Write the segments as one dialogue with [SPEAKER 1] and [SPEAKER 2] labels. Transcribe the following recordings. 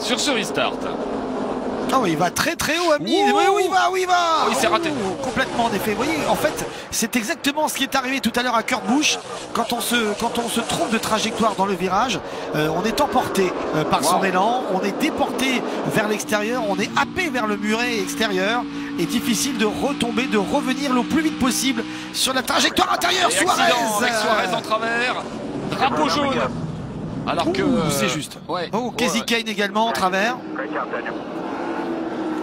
[SPEAKER 1] sur ce restart.
[SPEAKER 2] Oh, il va très très haut, ami. Oui, où il va.
[SPEAKER 1] Oh, il s'est raté.
[SPEAKER 2] Complètement, en effet. Vous voyez, en fait, c'est exactement ce qui est arrivé tout à l'heure à Kurt Busch. Quand on se trompe de trajectoire dans le virage, on est emporté par son élan, on est déporté vers l'extérieur, on est happé vers le muret extérieur. Et difficile de retomber, de revenir le plus vite possible sur la trajectoire intérieure. Suarez
[SPEAKER 1] avec Suarez en travers. Drapeau jaune. Alors que
[SPEAKER 2] c'est juste.
[SPEAKER 1] Ouais.
[SPEAKER 2] Kasey Kahne également en travers.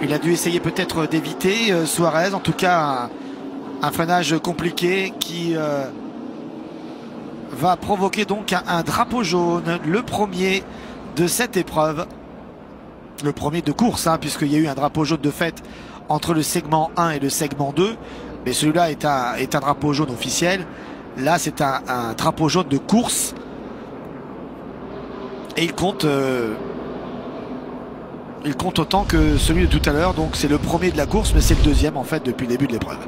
[SPEAKER 2] Il a dû essayer peut-être d'éviter Suarez. En tout cas, un freinage compliqué qui va provoquer donc un drapeau jaune, le premier de cette épreuve. Le premier de course, hein, puisqu'il y a eu un drapeau jaune de fait entre le segment 1 et le segment 2. Mais celui-là est un drapeau jaune officiel. Là, c'est un drapeau jaune de course. Et il compte autant que celui de tout à l'heure. Donc c'est le premier de la course, mais c'est le deuxième en fait depuis le début de l'épreuve.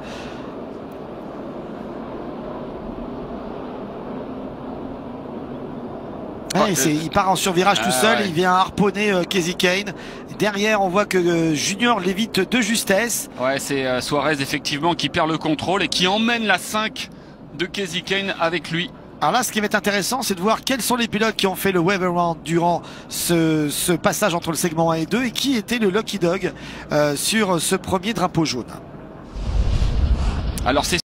[SPEAKER 2] Ouais, il part en survirage tout seul, il vient harponner Kasey Kahne. Derrière, on voit que Junior l'évite de justesse.
[SPEAKER 1] Ouais, c'est Suarez effectivement qui perd le contrôle et qui emmène la 5 de Kasey Kahne avec lui.
[SPEAKER 2] Alors là, ce qui va être intéressant, c'est de voir quels sont les pilotes qui ont fait le wave around durant ce passage entre le segment 1 et 2 et qui était le Lucky Dog sur ce premier drapeau jaune.
[SPEAKER 1] Alors c'est